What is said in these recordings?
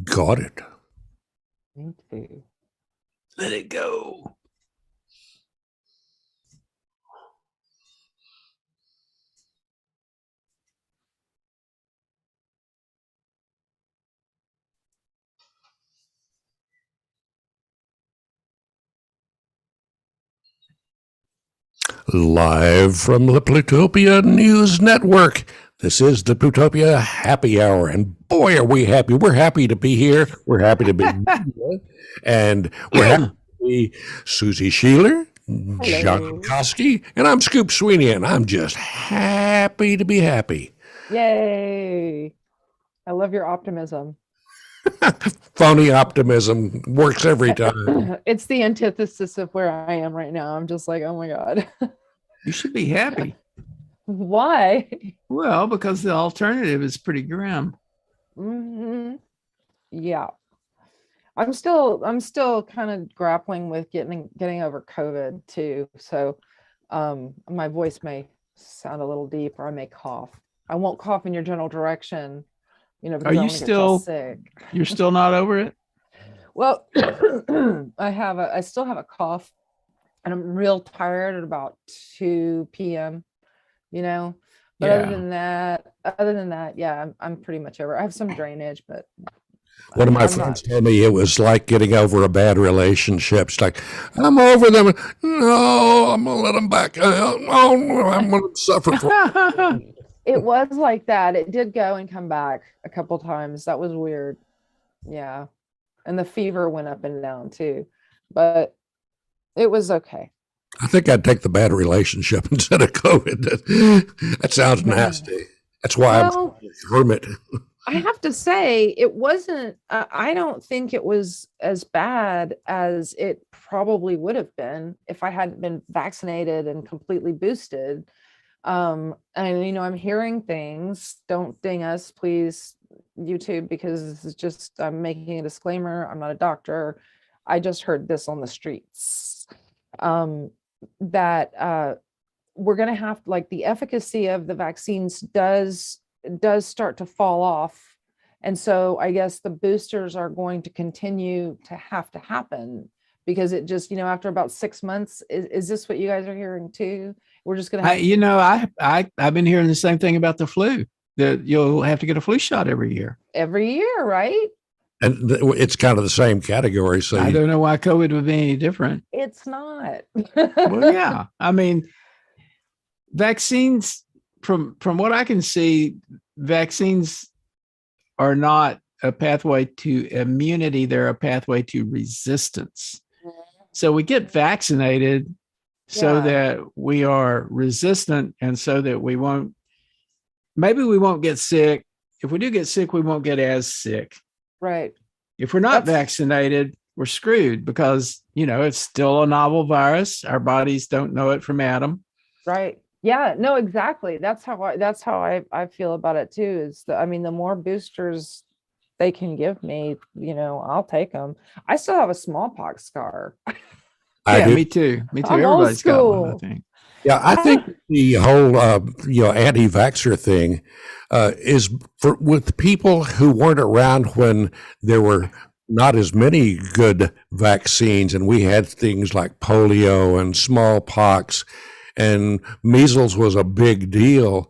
Got it. Me too. Let it go. Live from the Plutopia News Network. This is the Plutopia Happy Hour, and boy, are we happy. We're happy to be here. We're happy to be here. And we're happy to be Susie Sheeler, John Hello. Koski, and I'm Scoop Sweeney, and I'm just happy to be happy. Yay. I love your optimism. Phony optimism works every time. It's the antithesis of where I am right now. I'm just like, oh my God. You should be happy. Why? Well, because the alternative is pretty grim. hmm Yeah. I'm still kind of grappling with getting over COVID too. So my voice may sound a little deep or I may cough. I won't cough in your general direction, Are because I you want to get y'all still, sick. you're still not over it? Well, I still have a cough and I'm real tired at about 2 p.m., you know. But Yeah. other than that, yeah, I'm pretty much over. I have some drainage, but One of my I'm friends not. told me it was like getting over a bad relationship. It's like, I'm over them. No, I'm going to let them back. Oh, I'm going to suffer for It was like that. It did go and come back a couple times. That was weird. Yeah. And the fever went up and down too. But it was okay. I think I'd take the bad relationship instead of COVID. That sounds nasty. That's why I'm Well, a hermit. I have to say, it wasn't, I don't think it was as bad as it probably would have been if I hadn't been vaccinated and completely boosted. And I'm hearing things. Don't ding us, please, YouTube, because this is just, I'm making a disclaimer. I'm not a doctor. I just heard this on the streets. That we're going to have, like, the efficacy of the vaccines does start to fall off. And so I guess the boosters are going to continue to have to happen because it just, after about 6 months, is this what you guys are hearing too? We're just going to have I've been hearing the same thing about the flu, that you'll have to get a flu shot every year. every year, right? And it's kind of the same category. So I don't know why COVID would be any different. It's not. Well, yeah. I mean, vaccines, from what I can see, vaccines are not a pathway to immunity, they're a pathway to resistance. So we get vaccinated so Yeah. that we are resistant and so that we won't get sick. If we do get sick, we won't get as sick. Right. If we're not That's- vaccinated, we're screwed because, it's still a novel virus. Our bodies don't know it from Adam. Right. Yeah, no, exactly. That's how I feel about it too. Is the more boosters they can give me, I'll take them. I still have a smallpox scar. I Yeah, do. me too. Me too. I'm old Everybody's got one, I school. think. Yeah, I think the whole anti-vaxxer thing is with people who weren't around when there were not as many good vaccines, and we had things like polio and smallpox, and measles was a big deal.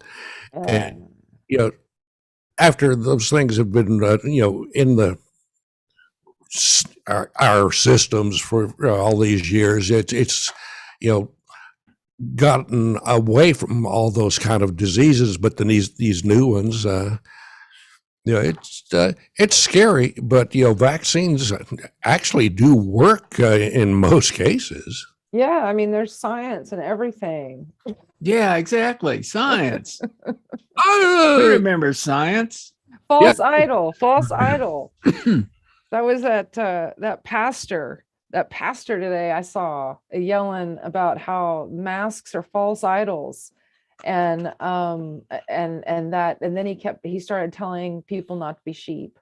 And you know, after those things have been in our systems for all these years, it's you know gotten away from all those kind of diseases, but then these new ones, it's scary. But vaccines actually do work in most cases. Yeah, there's science and everything. Yeah, exactly. Science. Who Ah, remembers science? yeah, False idol. That was that pastor today I saw yelling about how masks are false idols, and then he started telling people not to be sheep.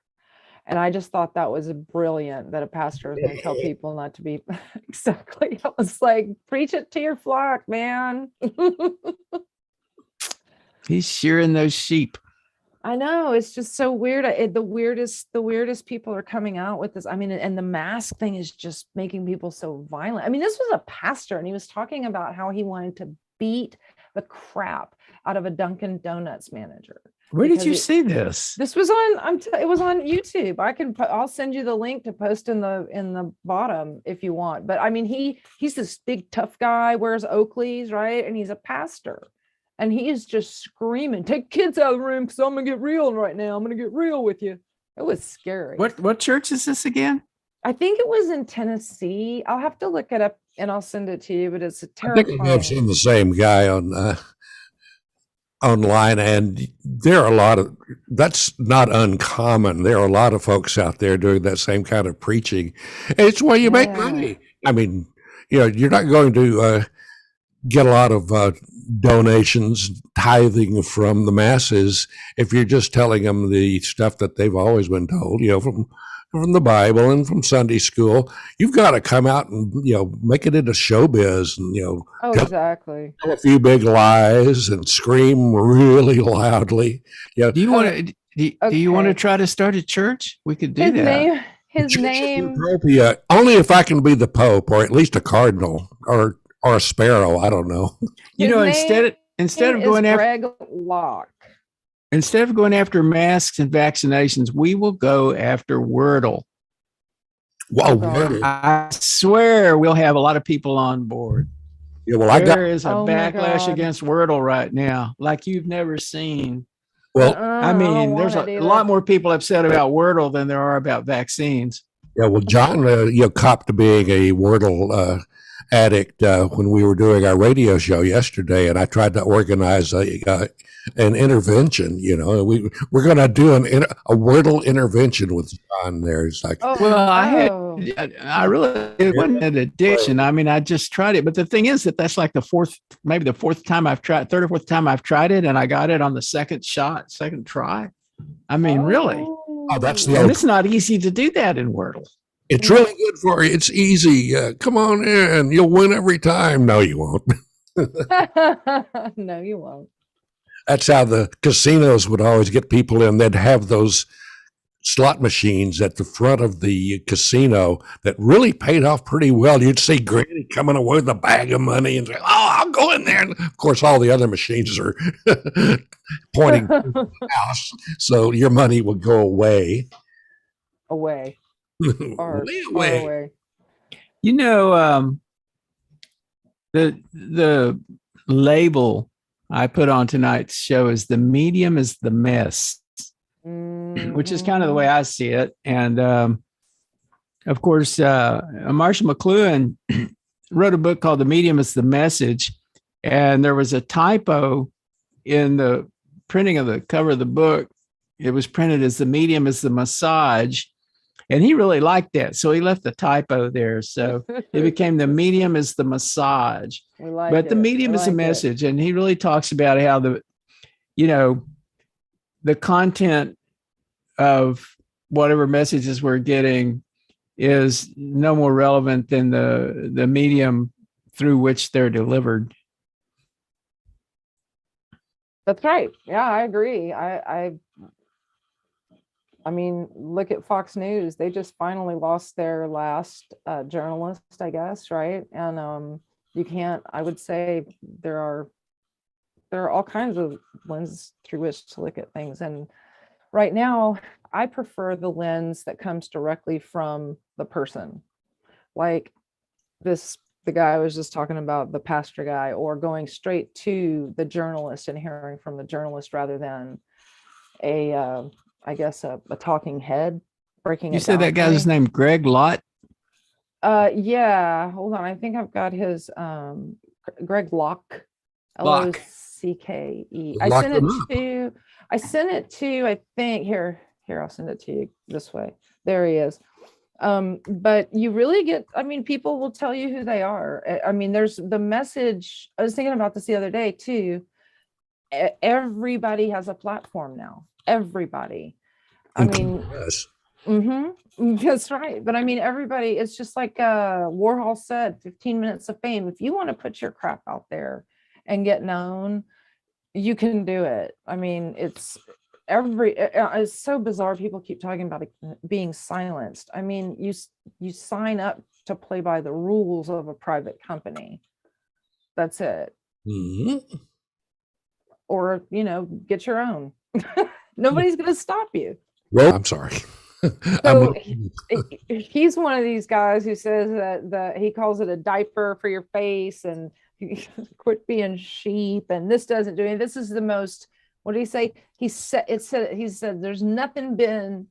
And I just thought that was brilliant, that a pastor is going to tell people not to be. Exactly. I was like, preach it to your flock, man. He's shearing those sheep. I know, it's just so weird. The weirdest people are coming out with this. I mean, and the mask thing is just making people so violent. I mean, this was a pastor and he was talking about how he wanted to beat the crap out of a Dunkin' Donuts manager. Where did because you it- see this? This was on, it was on YouTube. I'll send you the link to post in the bottom if you want. But I mean, he's this big tough guy, wears Oakleys, right? And he's a pastor. And he is just screaming, take kids out of the room because I'm gonna get real right now. I'm gonna get real with you. It was scary. What church is this again? I think it was in Tennessee. I'll have to look it up and I'll send it to you, but it's a I think terrifying. I've seen the same guy on online, and there are a lot of that's not uncommon. There are a lot of folks out there doing that same kind of preaching, and it's where you make Yeah. money. I mean, you're not going to get a lot of donations, tithing from the masses if you're just telling them the stuff that they've always been told, from the Bible and from Sunday school. You've got to come out and make it into showbiz and Oh, tell exactly. a few big lies and scream really loudly. Do you want to? Do you want to Okay. try to start a church? We could do His that. name, his Church of name. Plutopia, only if I can be the Pope or at least a cardinal or a sparrow. I don't know. You his know, name instead of is going after Greg Locke. masks and vaccinations, we will go after Wordle. Well, Oh, God. I swear we'll have a lot of people on board. I got There is a Oh, my backlash God. against Wordle right now, like you've never seen. well. I mean, there's a lot more people upset about Wordle than there are about vaccines. Yeah, well, John, copped to being a Wordle addict when we were doing our radio show yesterday, and I tried to organize an intervention. We're going to do a Wordle intervention with John. There, it's like, Oh, Well, oh. I really, it wasn't an addiction. I mean, I just tried it. But the thing is that's like maybe the fourth time I've tried, third or fourth time I've tried it. And I got it on the second try. I mean, really. oh, that's the And old. it's not easy to do that in Wordle. It's really good for you. It's easy. Come on in. You'll win every time. No, you won't. No, you won't. That's how the casinos would always get people in. They'd have those slot machines at the front of the casino that really paid off pretty well. You'd see Granny coming away with a bag of money and say, "Oh, I'll go in there." And of course, all the other machines are pointing to the house, so your money will go away. Away. Far, Way far away. away. You know, the label I put on tonight's show is "The medium is the mess," which is kind of the way I see it. And of course, Marshall McLuhan wrote a book called "The Medium is the Message," and there was a typo in the printing of the cover of the book. It was printed as "The medium is the massage," and he really liked that, so he left the typo there. So it became "The medium is the massage." We like But the it. medium We is a like it. message, and he really talks about how the content of whatever messages we're getting is no more relevant than the medium through which they're delivered. That's right. Yeah, I agree. I mean, look at Fox News. They just finally lost their last journalist, I guess, right? And I would say there are all kinds of lenses through which to look at things. And right now, I prefer the lens that comes directly from the person. Like the guy I was just talking about, the pastor guy, or going straight to the journalist and hearing from the journalist rather than a talking head breaking You it said down that for guy's me. name Greg Lott. Yeah, hold on. I think I've got his Greg Locke. Locke. Locke. Lock them up. I sent it to, I think, here, I'll send it to you this way. There he is. But you really get, I mean, people will tell you who they are. I mean, there's the message. I was thinking about this the other day too. Everybody has a platform now. Everybody. I mean, Yes. that's right. But I mean, everybody, it's just like Warhol said, 15 minutes of fame. If you want to put your crap out there and get known, you can do it. I mean, it's so bizarre. People keep talking about it being silenced. I mean, you sign up to play by the rules of a private company. That's it. Mhm. Or, get your own. Nobody's going to stop you. Well, I'm sorry. So he's one of these guys who says that he calls it a diaper for your face and quit being sheep. And this doesn't do anything. This is the most, what did he say? He said, there's nothing been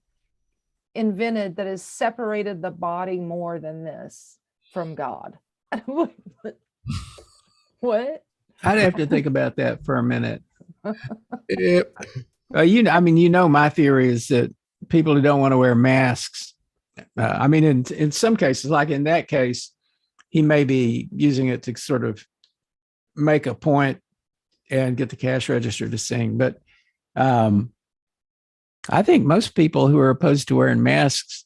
invented that has separated the body more than this from God. What? I'd have to think about that for a minute. Yep. My theory is that people who don't want to wear masks, in some cases, like in that case, he may be using it to sort of make a point and get the cash register to sing. But I think most people who are opposed to wearing masks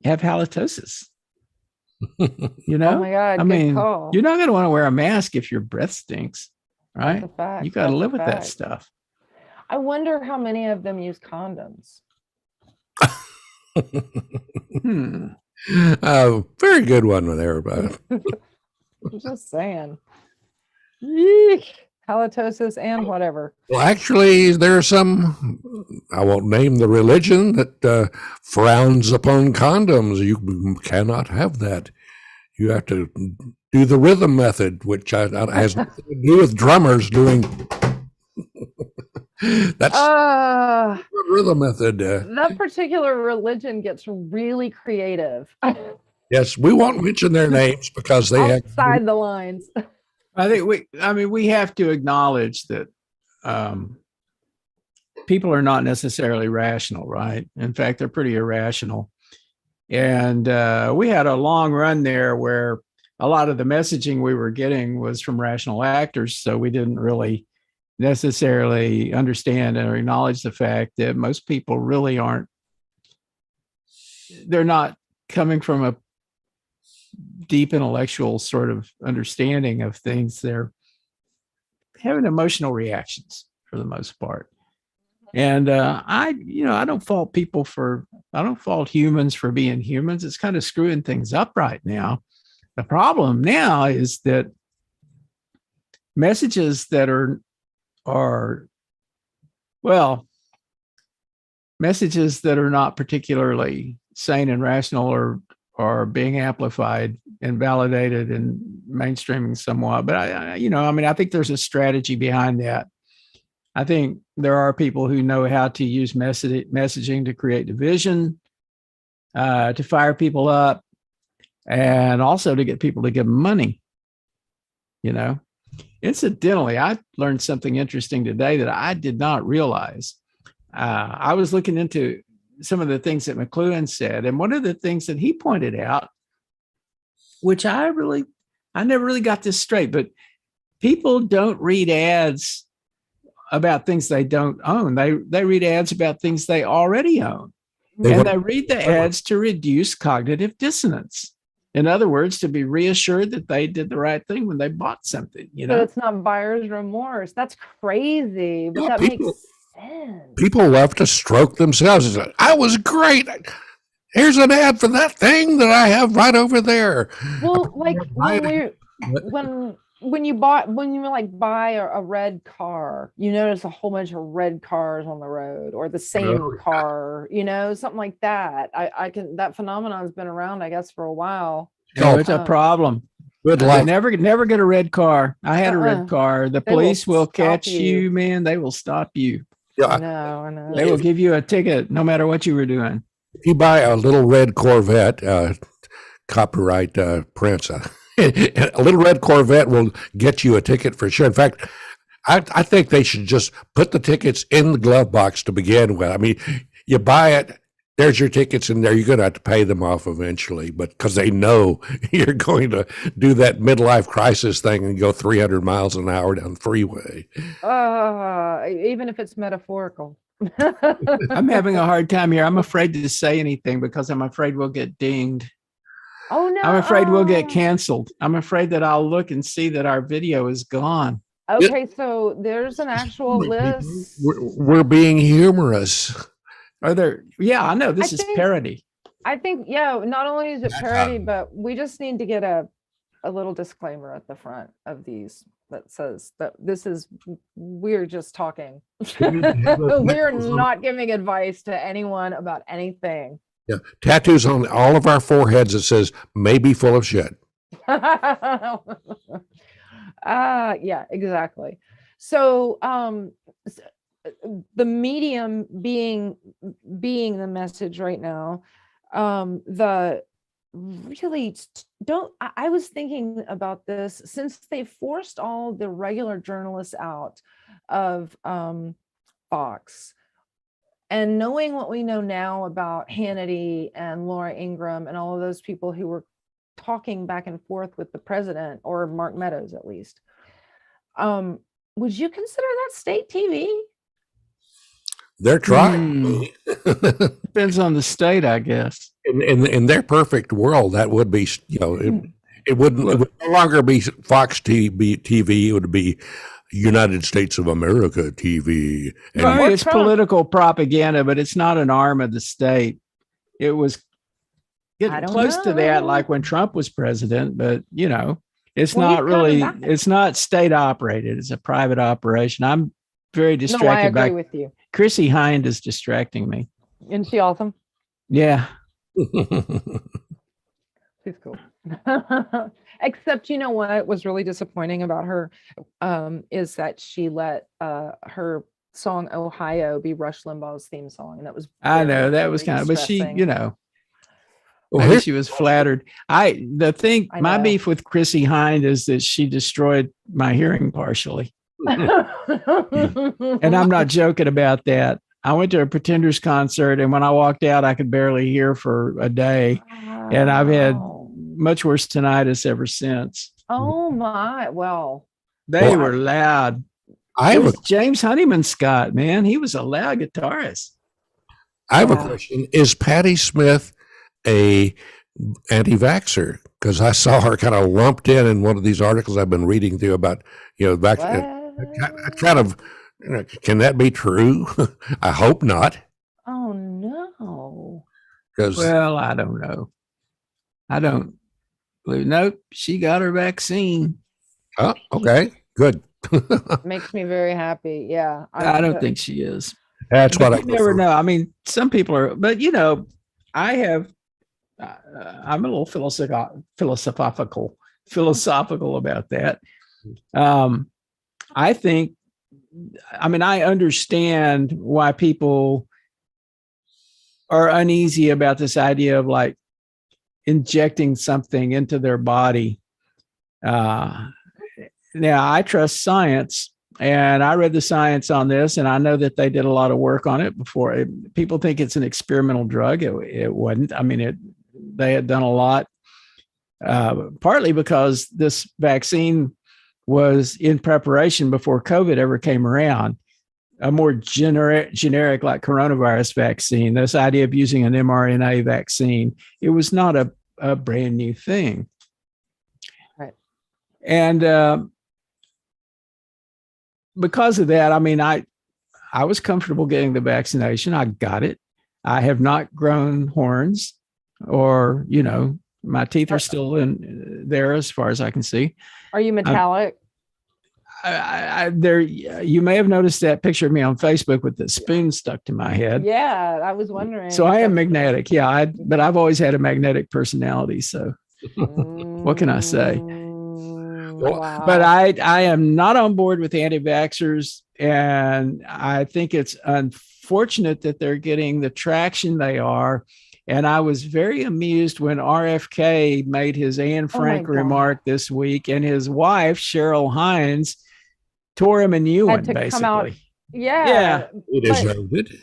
have halitosis. Oh my God. Call. You're not going to want to wear a mask if your breath stinks, right? That's a fact. You got to That's a live with that fact. stuff. I wonder how many of them use condoms. Very good one there, everybody. I'm just saying. Yeesh. Halitosis and whatever. Well, actually, there are some, I won't name the religion, that frowns upon condoms. You cannot have that. You have to do the rhythm method, which has nothing to do with drummers doing. That's the rhythm method. That particular religion gets really creative. Yes, we won't mention their names because they have outside the lines. I think we have to acknowledge that people are not necessarily rational, right? In fact, they're pretty irrational. And we had a long run there where a lot of the messaging we were getting was from rational actors. So we didn't really necessarily understand or acknowledge the fact that most people really they're not coming from a deep intellectual sort of understanding of things. They're having emotional reactions for the most part. And I don't fault humans for being humans. It's kind of screwing things up right now. The problem now is that messages that are not particularly sane and rational are being amplified and validated and mainstreaming somewhat. But I think there's a strategy behind that. I think there are people who know how to use messaging to create division, to fire people up, and also to get people to give money. Incidentally, I learned something interesting today that I did not realize. I was looking into some of the things that McLuhan said, and one of the things that he pointed out, which I never really got this straight, but people don't read ads about things they don't own. They read ads about things they already own. And they read the ads to reduce cognitive dissonance. In other words, to be reassured that they did the right thing when they bought something, So it's not buyer's remorse. That's crazy, but that makes sense. People love to stroke themselves. I was great. Here's an ad for that thing that I have right over there. Well, like when you buy a red car, you notice a whole bunch of red cars on the road, or the same car, something like that. That phenomenon has been around, I guess, for a while. No, it's a problem. Good luck. Never get a red car. I had a red car. The police will catch you, man. They will stop you. Yeah, I know. They will give you a ticket no matter what you were doing. If you buy a little red Corvette, copyright Prince, a little red Corvette will get you a ticket for sure. In fact, I think they should just put the tickets in the glove box to begin with. I mean, you buy it, there's your tickets in there. You're going to have to pay them off eventually, but because they know you're going to do that midlife crisis thing and go 300 miles an hour down the freeway. Even if it's metaphorical. I'm having a hard time here. I'm afraid to say anything because I'm afraid we'll get dinged. Oh no! I'm afraid we'll get canceled. I'm afraid that I'll look and see that our video is gone. Okay, so there's an actual list. We're being humorous. Are there? Yeah, I know I this is think- parody. I think, yeah, not only is it That's parody, how- but we just need to get a little disclaimer at the front of these that says that we're just talking. We're not giving advice to anyone about anything. Yeah, tattoos on all of our foreheads that says "may be full of shit." Yeah, exactly. So the medium being the message right now, the really don't I was thinking about this since they forced all the regular journalists out of Fox, and knowing what we know now about Hannity and Laura Ingraham and all of those people who were talking back and forth with the president, or Mark Meadows at least, would you consider that state TV? They're trying. Depends on the state, I guess. In their perfect world, that would be, it wouldn't, it would no longer be Fox TV. It would be United States of America TV. And Right, Or it's Trump. political propaganda, but it's not an arm of the state. It was I getting don't close to that, know. like when Trump was president, but it's Well, not he's coming really, back. it's not state operated. It's a private operation. I'm very No, I distracted agree by with you. Chrissy Hind is distracting me. Isn't she awesome? Yeah. She's cool. Except, you know what was really disappointing about her is that she let her song Ohio be Rush Limbaugh's theme song, and that was I know very, that was very kind of, but she, distressing. Well, maybe here's- she was flattered. I My know. beef with Chrissy Hind is that she destroyed my hearing partially. And I'm not joking about that. I went to a Pretenders concert, and when I walked out, I could barely hear for a day. And I've had Wow. much worse tinnitus ever since. Oh my, well, They Well, were loud. I It have was a, James Honeyman Scott, man. He was a loud guitarist. I have a Yeah. question. Is Patty Smith a anti-vaxxer? Because I saw her kind of lumped in one of these articles I've been reading through about, vaccine. what? Kind of, can that be true? I hope not. Oh no. Because Well, I don't know. I don't believe. Nope, she got her vaccine. oh, okay, good. Makes me very happy. Yeah. I don't think she is. That's But what I you never prefer. know. I mean, some people are, but I have. I'm a little philosophical about that. I think. I mean, I understand why people are uneasy about this idea of like injecting something into their body. Now, I trust science, and I read the science on this, and I know that they did a lot of work on it before. People think it's an experimental drug. It wasn't. I mean, they had done a lot, partly because this vaccine was in preparation before COVID ever came around. A more generic like coronavirus vaccine, this idea of using an mRNA vaccine, it was not a brand new thing. Right. And because of that, I mean, I was comfortable getting the vaccination. I got it. I have not grown horns, or my teeth are still in there as far as I can see. Are you metallic? There, you may have noticed that picture of me on Facebook with the spoon stuck to my head. Yeah, I was wondering. So I am That's- magnetic. Yeah, but I've always had a magnetic personality. So, what can I say? Wow. But I am not on board with anti-vaxxers, and I think it's unfortunate that they're getting the traction they are. And I was very amused when RFK made his Anne Frank God. remark this week, and his wife Cheryl Hines tore him a new one, had to basically. come out. Yeah. Yeah. It is noted.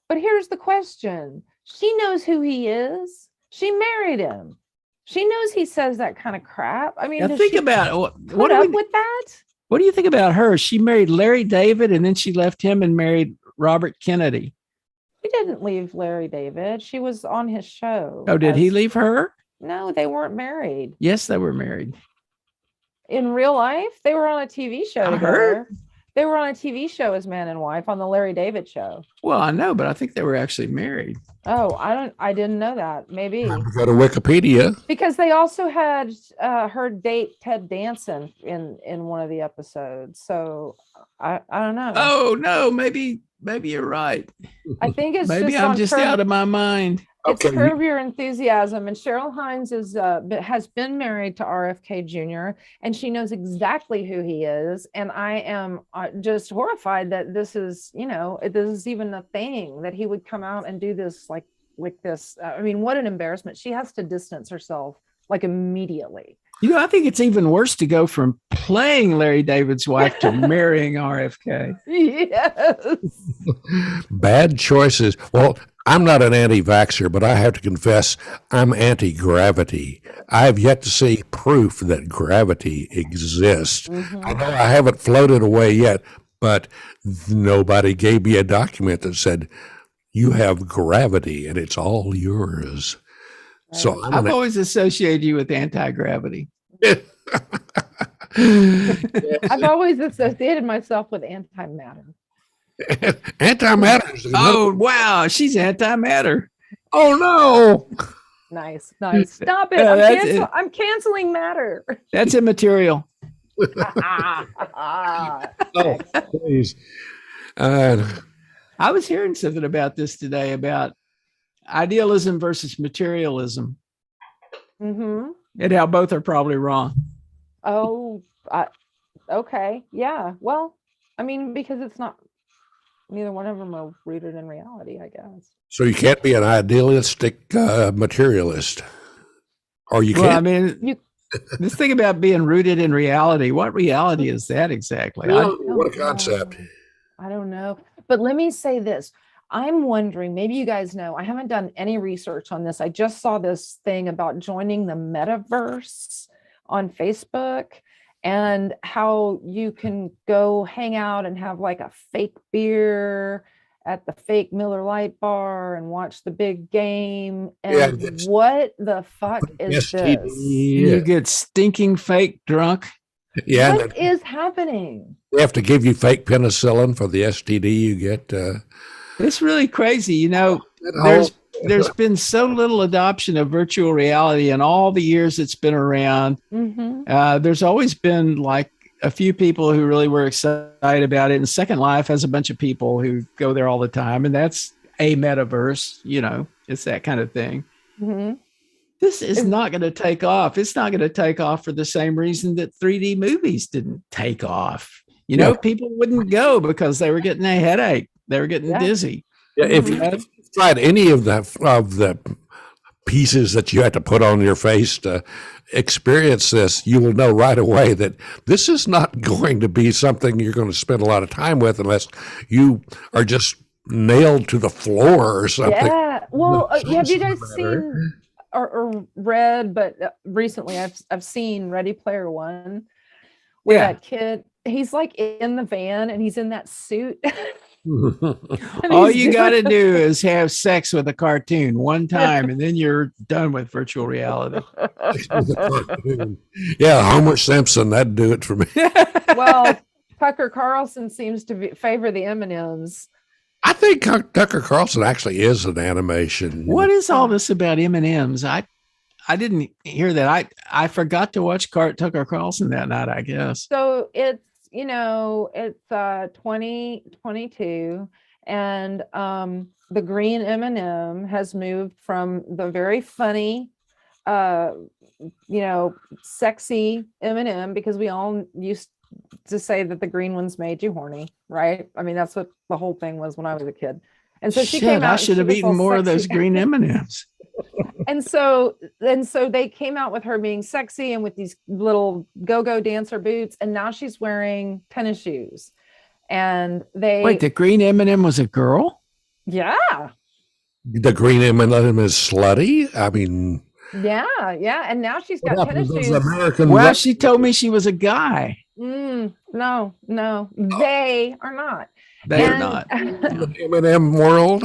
But here's the question. She knows who he is. She married him. She knows he says that kind of crap. I mean, Now does think she about put what up with that? what do you think about her? She married Larry David, and then she left him and married Robert Kennedy. She didn't leave Larry David. She was on his show. Oh, did he as- leave her? No, they weren't married. Yes, they were married. In real life, they were on a TV show I together. heard. They were on a TV show as man and wife on the Larry David show. Well, I know, but I think they were actually married. Oh, I didn't know that. Maybe Go to Wikipedia. because they also had her date Ted Danson in one of the episodes. So I don't know. Oh no, maybe you're right. I think it's Maybe just I'm on just Curb- out of my mind. It's Okay. Curb Your Enthusiasm, and Cheryl Hines has been married to RFK Jr. and she knows exactly who he is. And I am just horrified that this is even a thing that he would come out and do this like this. I mean, what an embarrassment! She has to distance herself like immediately. I think it's even worse to go from playing Larry David's wife to marrying RFK. Yes. Bad choices. Well, I'm not an anti-vaxxer, but I have to confess I'm anti-gravity. I have yet to see proof that gravity exists. Mhm. I know I haven't floated away yet, but nobody gave me a document that said you have gravity and it's all yours. So Right. I've always associated you with anti-gravity. I've always associated myself with antimatter. Antimatter. Is Oh wow, she's antimatter. Oh no! Nice. Stop it. Yeah, that's it. I'm canceling matter. That's immaterial. Oh, please. Uh, I was hearing something about this today about idealism versus materialism Mm-hmm. and how both are probably wrong. Oh, okay. Yeah. Well, I mean, because it's not, neither one of them are rooted in reality, I guess. so you can't be an idealistic materialist, or you Well, I can't. mean, this thing about being rooted in reality, what reality is that exactly? What a concept! I don't know. But let me say this. I'm wondering, maybe you guys know, I haven't done any research on this. I just saw this thing about joining the metaverse on Facebook and how you can go hang out and have like a fake beer at the fake Miller Lite bar and watch the big game. Yeah, And that's- what the fuck is this? You get stinking fake drunk. Yeah, What is happening? they have to give you fake penicillin for the STD you get. It's really crazy. That There's been so little adoption of virtual reality in all the years it's been around. Mm-hmm. There's always been like a few people who really were excited about it. And Second Life has a bunch of people who go there all the time. And that's a metaverse, it's that kind of thing. Mm-hmm. This is not going to take off. It's not going to take off for the same reason that 3D movies didn't take off. Yeah. People wouldn't go because they were getting a headache. They were getting dizzy. Yeah, if you've tried any of the pieces that you had to put on your face to experience this, you will know right away that this is not going to be something you're going to spend a lot of time with unless you are just nailed to the floor or something. Yeah. Well, have you guys Matter. seen or read? But recently, I've seen Ready Player One, where Yeah. that kid, he's like in the van and he's in that suit. And All he's you got to doing- do is have sex with a cartoon one time, and then you're done with virtual reality. Yeah, Homer Simpson, that'd do it for me. Well, Tucker Carlson seems to favor the M&Ms. I think Tucker Carlson actually is an animation. What is all this about M&Ms? I didn't hear that. I forgot to watch Tucker Carlson that night, I guess. So it's 2022 and the green M&M has moved from the very funny sexy M&M, because we all used to say that the green ones made you horny, right? I mean, that's what the whole thing was when I was a kid. And so she came out. I and should she have was eaten all more of those sexy. green M&Ms. And so they came out with her being sexy and with these little go-go dancer boots, and now she's wearing tennis shoes. And Wait, the green M&M was a girl? yeah, The green M&M is slutty? I mean, and now she's what got happened tennis to those shoes. American Well, she told me she was a guy. no, they are not. They are And- not. The M&M world.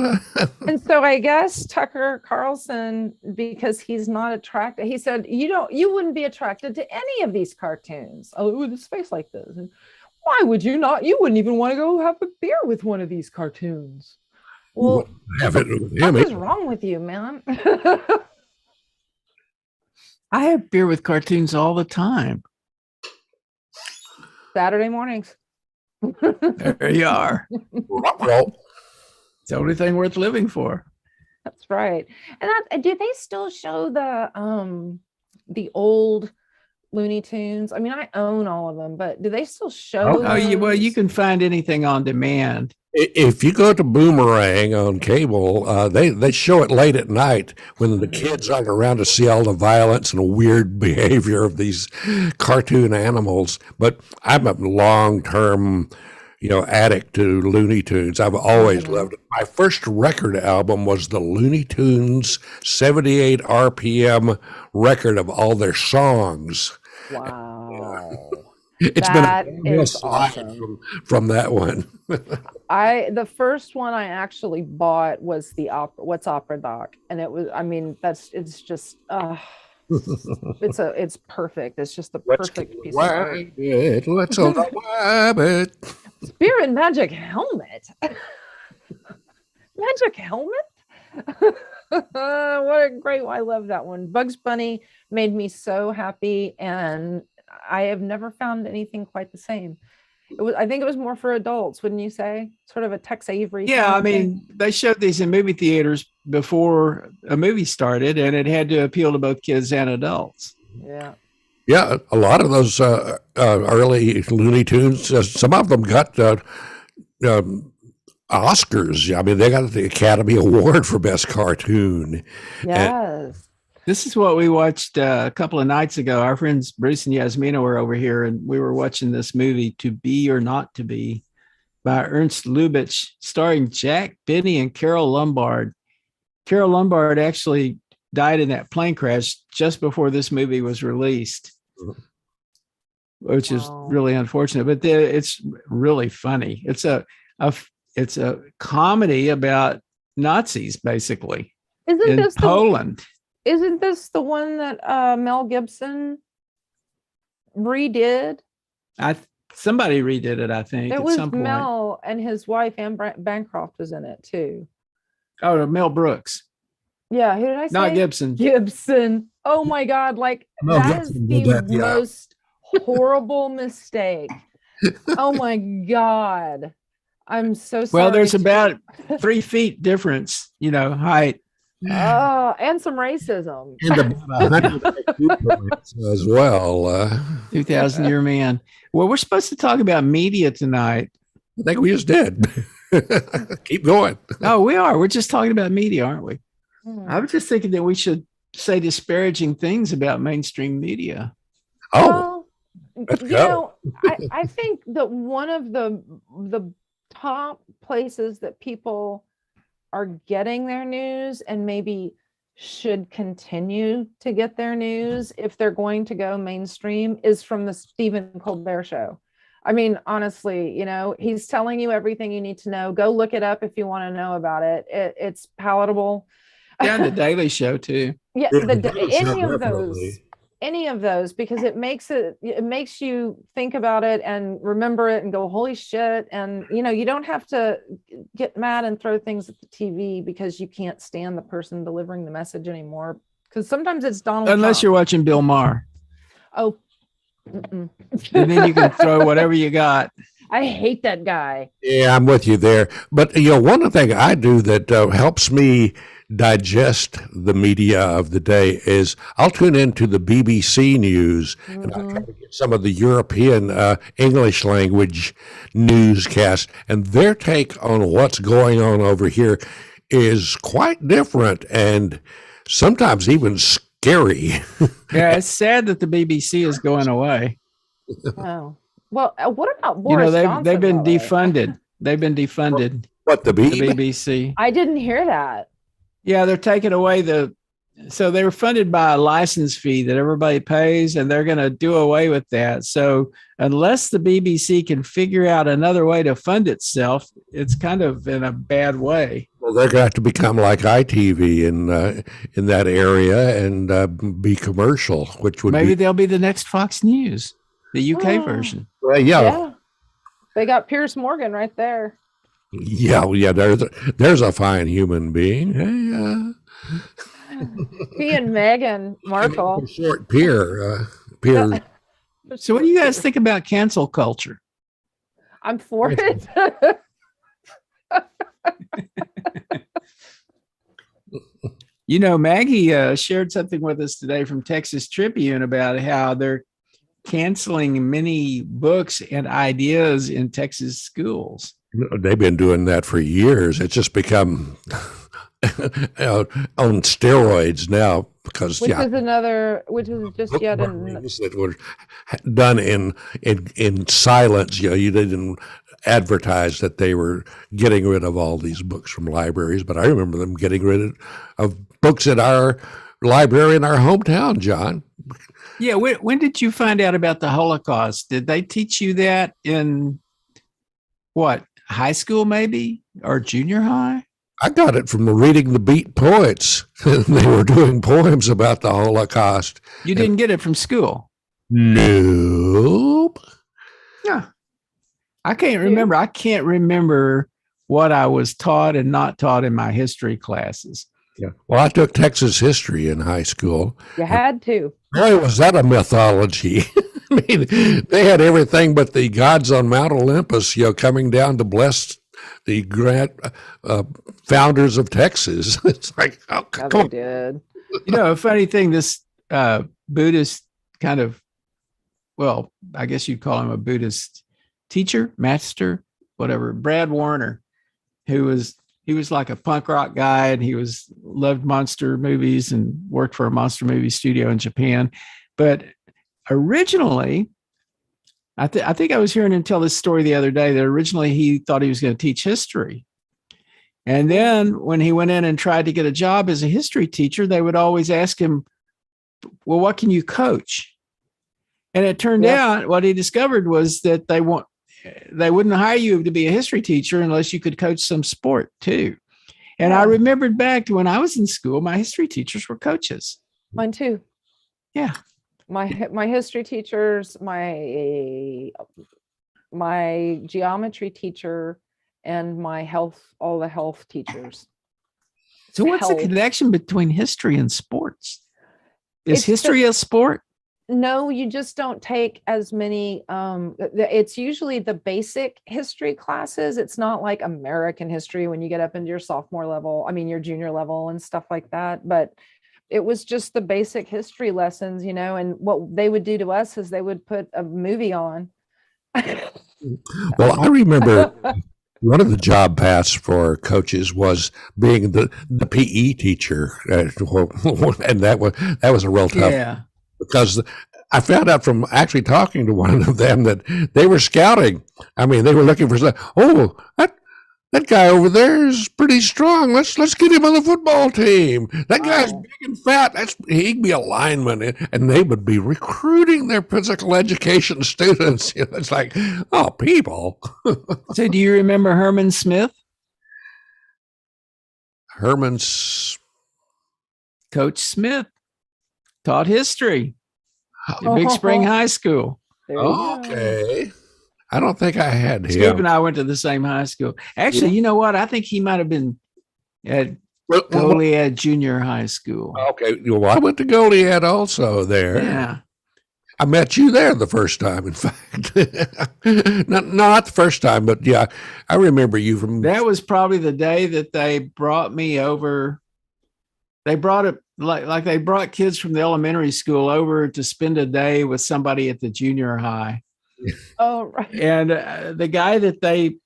And so I guess Tucker Carlson, because he's not attracted, he said, you wouldn't be attracted to any of these cartoons. Oh, with his face like this. And why would you not? You wouldn't even want to go have a beer with one of these cartoons. Well, Have it with what him. is wrong with you, man? I have beer with cartoons all the time. Saturday mornings. There you are. Well, It's the only thing worth living for. That's right. And do they still show the old Looney Tunes? I mean, I own all of them, but do they still show? Oh, you those? can find anything on demand. if you go to Boomerang on cable, they show it late at night when the kids aren't around to see all the violence and weird behavior of these cartoon animals. But I'm a long-term, addict to Looney Tunes. I've always loved it. My first record album was the Looney Tunes 78 RPM record of all their songs. Wow. It's That been a downhill is slide awesome. from that one. The first one I actually bought was the What's Opera Doc, and it was, I mean, it's just it's perfect. It's just the perfect piece of art. Let's unwind it. Spirit Magic Helmet. Magic Helmet. What a great one. I love that one. Bugs Bunny made me so happy, and I have never found anything quite the same. I think it was more for adults, wouldn't you say? Sort of a Tex Avery. Yeah, kind I of thing. mean, they showed these in movie theaters before a movie started, and it had to appeal to both kids and adults. Yeah. Yeah, a lot of those early Looney Tunes, some of them got Oscars. I mean, they got the Academy Award for Best Cartoon. Yes. This is what we watched a couple of nights ago. Our friends Bruce and Yasmina were over here, and we were watching this movie, To Be or Not to Be, by Ernst Lubitsch, starring Jack Benny and Carol Lombard. Carol Lombard actually died in that plane crash just before this movie was released, which is Wow. really unfortunate. But it's really funny. It's a comedy about Nazis, basically, Isn't in this Poland. Isn't this the one that Mel Gibson redid? Somebody redid it, I think, It at was some point. Mel and his wife, Anne Bancroft, was in it too. Oh, Mel Brooks, Yeah, who did I say? not Gibson. Gibson. Oh my God! Like Mel that is Gibson the did that, yeah. most horrible mistake. Oh my God! I'm so sorry. Well, there's about 3 feet difference, height. and some racism. And about 100 points as well. 2,000-year man. Well, we're supposed to talk about media tonight. I think we just did. Keep going. Oh, we are. We're just talking about media, aren't we? Hmm. I was just thinking that we should say disparaging things about mainstream media. Oh, Well, let's you go. know, I think that one of the top places that people are getting their news and maybe should continue to get their news if they're going to go mainstream is from the Stephen Colbert Show. I mean, honestly, he's telling you everything you need to know. Go look it up if you want to know about it. It's palatable. Yeah, and the Daily Show too. Yeah, Yeah, any of those, definitely. because it makes you think about it and remember it and go, holy shit. And you don't have to get mad and throw things at the TV because you can't stand the person delivering the message anymore. Because sometimes it's Donald Unless Trump. you're watching Bill Maher. Oh, mm-mm. And then you can throw whatever you got. I hate that guy. Yeah, I'm with you there. But one of the things I do that helps me digest the media of the day is I'll tune into the BBC News and I try to get some of the European English language newscast, and their take on what's going on over here is quite different and sometimes even scary. Yeah, it's sad that the BBC is going away. Oh, well, what about Boris Johnson? They've been by the way? defunded. They've been defunded. What the The BBC? BBC. I didn't hear that. Yeah, they're taking away the So they were funded by a license fee that everybody pays, and they're going to do away with that. So unless the BBC can figure out another way to fund itself, it's kind of in a bad way. Well, they're going to have to become like ITV in that area and be commercial, which would Maybe be they'll be the next Fox News, the UK Oh. version. well, Yeah. They got Piers Morgan right there. yeah. There's a fine human being. Hey, He and Meghan Markle. short Pier. So what do you guys think about cancel culture? I'm for it. You know, Maggie shared something with us today from Texas Tribune about how they're canceling many books and ideas in Texas schools. They've been doing that for years. It's just become on steroids now because Which is just yet things that were done in silence. You didn't advertise that they were getting rid of all these books from libraries, but I remember them getting rid of books at our library in our hometown, John. Yeah, when did you find out about the Holocaust? Did they teach you that in what, high school maybe, or junior high? I got it from reading the Beat Poets. They were doing poems about the Holocaust. You didn't get it from school? Nope. Yeah. I can't remember. I can't remember what I was taught and not taught in my history classes. Yeah. Well, I took Texas history in high school. You had to. Boy, was that a mythology. I mean, they had everything but the gods on Mount Olympus, coming down to bless the grand founders of Texas. It's like, oh, Yeah, come they on. did. You know, a funny thing, this Buddhist kind of, well, I guess you'd call him a Buddhist teacher, master, whatever, Brad Warner, he was like a punk rock guy, and he loved monster movies and worked for a monster movie studio in Japan. But originally, I think I was hearing him tell this story the other day that originally he thought he was going to teach history. And then when he went in and tried to get a job as a history teacher, they would always ask him, well, what can you coach? And it turned out what he discovered was that they wouldn't hire you to be a history teacher unless you could coach some sport too. And I remembered back to when I was in school, my history teachers were coaches. Mine too. Yeah. My history teachers, my geometry teacher, and all the health teachers. So what's the Health. connection between history and sports? Is It's history a sport? No, you just don't take as many. It's usually the basic history classes. It's not like American history when you get up into your sophomore level, your junior level and stuff like that. But it was just the basic history lessons, and what they would do to us is they would put a movie on. Well, I remember one of the job paths for coaches was being the PE teacher, and that was a real tough. Yeah. Because I found out from actually talking to one of them that they were scouting. I mean, they were looking for that guy over there is pretty strong. Let's get him on the football team. That guy's big and fat. He'd be a lineman, and they would be recruiting their physical education students. It's like, oh, people. So do you remember Herman Smith? Coach Smith taught history at Big Spring High School. There you go. Okay. I don't think I had Scoop him. and I went to the same high school. Actually, you know what? I think he might have been at Goliad Junior High School. Okay. Well, I went to Goliad also there. Yeah. I met you there the first time, in fact. not the first time, but yeah, I remember you from. That was probably the day that they brought me over. They brought it like they brought kids from the elementary school over to spend a day with somebody at the junior high. Oh, right. And the guy that they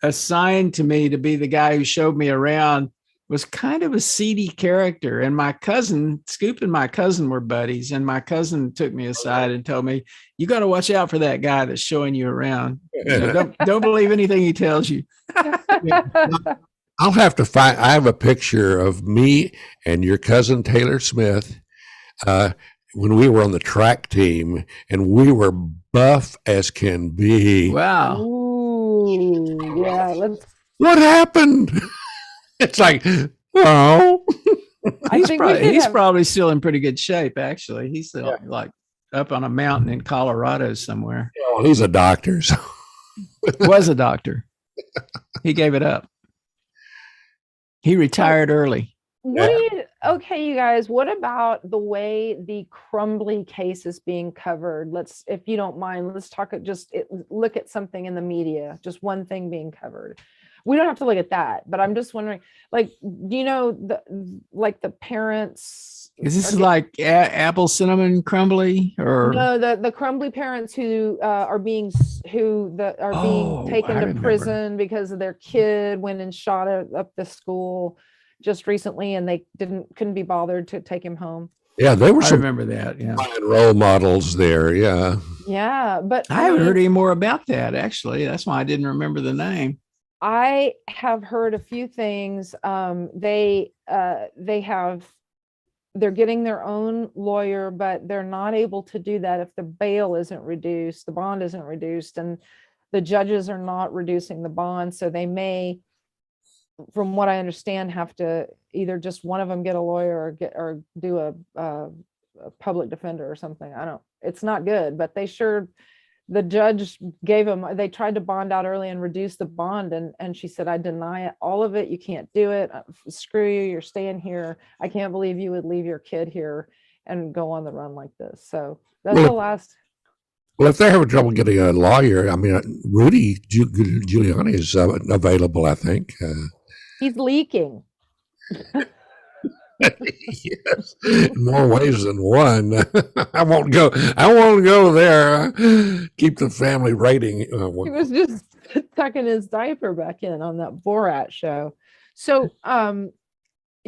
assigned to me to be the guy who showed me around was kind of a seedy character. And my cousin, Scoop and my cousin were buddies. And my cousin took me aside and told me, you got to watch out for that guy that's showing you around. Don't believe anything he tells you. I'll have to find. I have a picture of me and your cousin Taylor Smith uh, when we were on the track team, and we were buff as can be. Wow. Ooh, yeah. Let's. What happened? It's like, oh, I think we could He's have. probably still in pretty good shape, actually. He's still Yeah. like up on a mountain in Colorado somewhere. well, he's a doctor. So. Was a doctor. He gave it up. He retired early. What do you? Okay, you guys. What about the way the Crumbly case is being covered? Let's, if you don't mind, let's talk. Look at something in the media. Just one thing being covered. We don't have to look at that, but I'm just wondering. Like, do you know the parents? Is this like apple cinnamon crumbly or No, the Crumbly parents who are being Oh, taken I to remember. prison because of their kid went and shot up the school just recently, and they couldn't be bothered to take him home. Yeah, there were I some remember that. Yeah. fine role models there. Yeah. Yeah, but I haven't heard any more about that, actually. That's why I didn't remember the name. I have heard a few things. They're getting their own lawyer, but they're not able to do that if the bail isn't reduced, the bond isn't reduced, and the judges are not reducing the bond. So they may, from what I understand, have to either just one of them get a lawyer or do a public defender or something. It's not good, but the judge they tried to bond out early and reduce the bond. And she said, I deny it, all of it. You can't do it. Screw you. You're staying here. I can't believe you would leave your kid here and go on the run like this. So that's the last. Well, if they're having trouble getting a lawyer, I mean, Rudy Giuliani is available, I think. He's leaking. Yes, in more ways than one. I won't go. I won't go there. Keep the family rating. He was just tucking his diaper back in on that Borat show. So, yeah,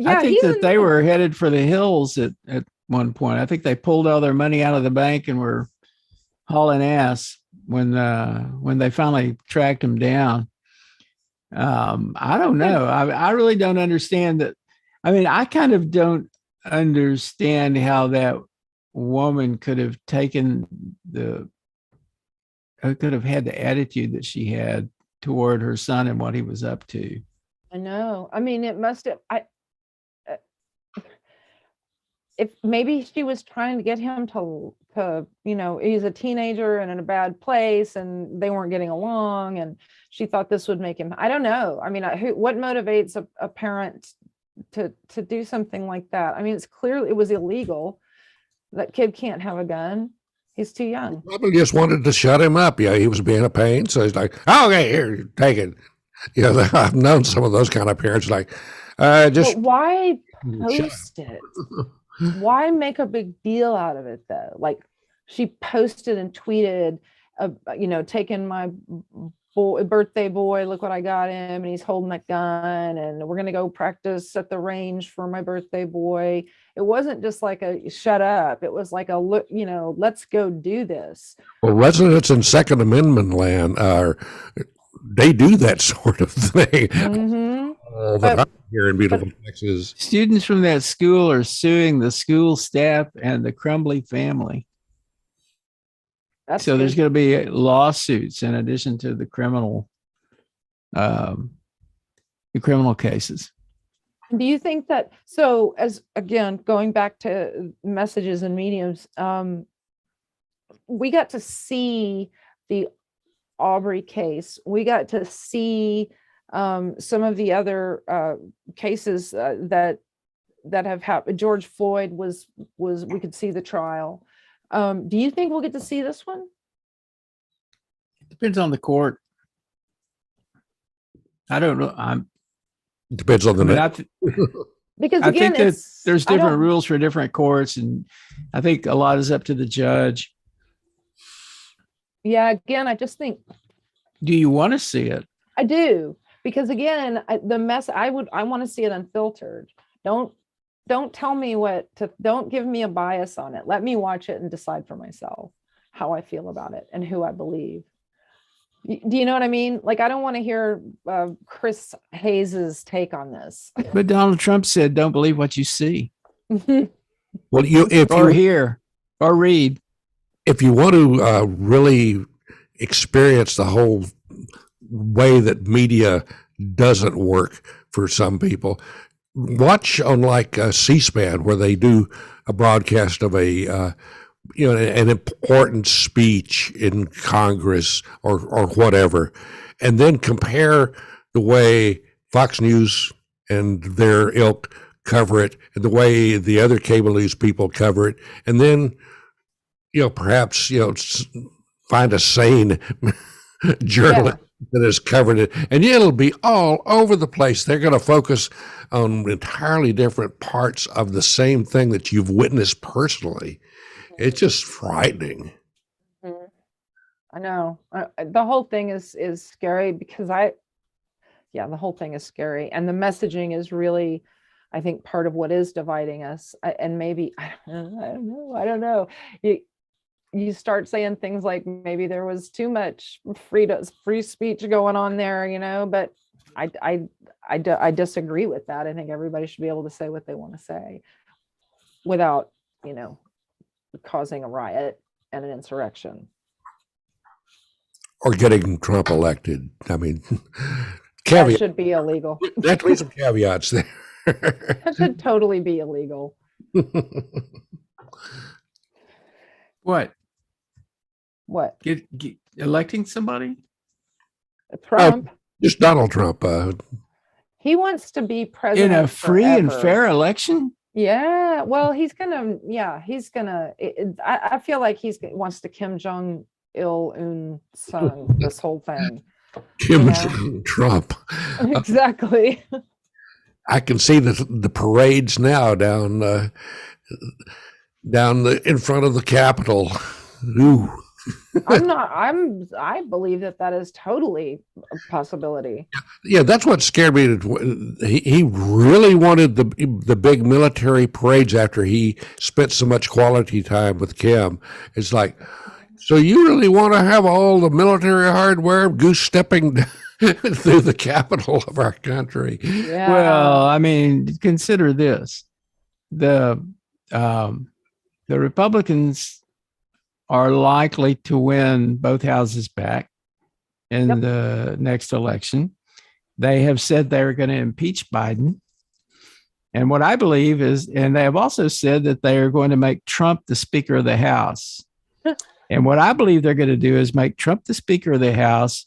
I think that they were headed for the hills at one point. I think they pulled all their money out of the bank and were hauling ass when they finally tracked him down. I don't know. I really don't understand that. I mean, I kind of don't understand how that woman could have had the attitude that she had toward her son and what he was up to. I know. I mean, it must have. If maybe she was trying to get him to he's a teenager and in a bad place, and they weren't getting along, and she thought this would make him. I don't know. I mean, what motivates a parent to do something like that? I mean, it was illegal. That kid can't have a gun. He's too young. Probably just wanted to shut him up. Yeah, he was being a pain, so he's like, "Okay, here, take it." I've known some of those kind of parents. Like, just but why post it? Why make a big deal out of it though? Like, she posted and tweeted, taking my birthday boy, look what I got him, and he's holding that gun, and we're gonna go practice at the range for my birthday boy. It wasn't just like a shut up. It was like a look, let's go do this. Well, residents in Second Amendment land they do that sort of thing. Mm-hmm. All the time here in beautiful Texas. Students from that school are suing the school staff and the Crumbly family. So there's going to be lawsuits in addition to the criminal cases. Do you think that, so as again, going back to messages and mediums, we got to see the Aubrey case. We got to see some of the other cases that have happened. George Floyd was we could see the trial. Do you think we'll get to see this one? Depends on the court. I don't know. Depends on the Because I again, think that there's different rules for different courts, and I think a lot is up to the judge. Yeah, again, I just think. Do you want to see it? I do, because again, I want to see it unfiltered. Don't tell me don't give me a bias on it. Let me watch it and decide for myself how I feel about it and who I believe. Do you know what I mean? Like, I don't want to hear Chris Hayes's take on this. But Donald Trump said, "Don't believe what you see Well, if or you hear or read." want to really experience the whole way that media doesn't work for some people, watch on like C-SPAN where they do a broadcast of a an important speech in Congress or whatever, and then compare the way Fox News and their ilk cover it and the way the other cable news people cover it, and then perhaps find a sane journalist that has covered it, and it'll be all over the place. They're going to focus on entirely different parts of the same thing that you've witnessed personally. It's just frightening. Mhm. I know. The whole thing is scary because the whole thing is scary, and the messaging is really, I think, part of what is dividing us. And maybe I don't know. You start saying things like maybe there was too much free speech going on there, but I disagree with that. I think everybody should be able to say what they want to say without, causing a riot and an insurrection. Or getting Trump elected. I mean, That caveat. should be illegal. That be some caveats there. That should totally be illegal. What? What? Get electing somebody? Trump? Just Donald Trump. He wants to be president In a free and forever. fair election? Yeah. Well, he's gonna. I feel like wants to Kim Jong Il son this whole thing. Kim Yeah. Trump. Exactly. I can see the parades now down in front of the Capitol. Ooh. I believe that is totally a possibility. Yeah, that's what scared me. He really wanted the big military parades after he spent so much quality time with Kim. It's like, so you really want to have all the military hardware goose stepping through the capital of our country? Yeah. Well, I mean, consider this: the Republicans are likely to win both houses back in the next election. They have said they're going to impeach Biden. And what I believe is, and they have also said that they are going to make Trump the Speaker of the House. And what I believe they're going to do is make Trump the Speaker of the House,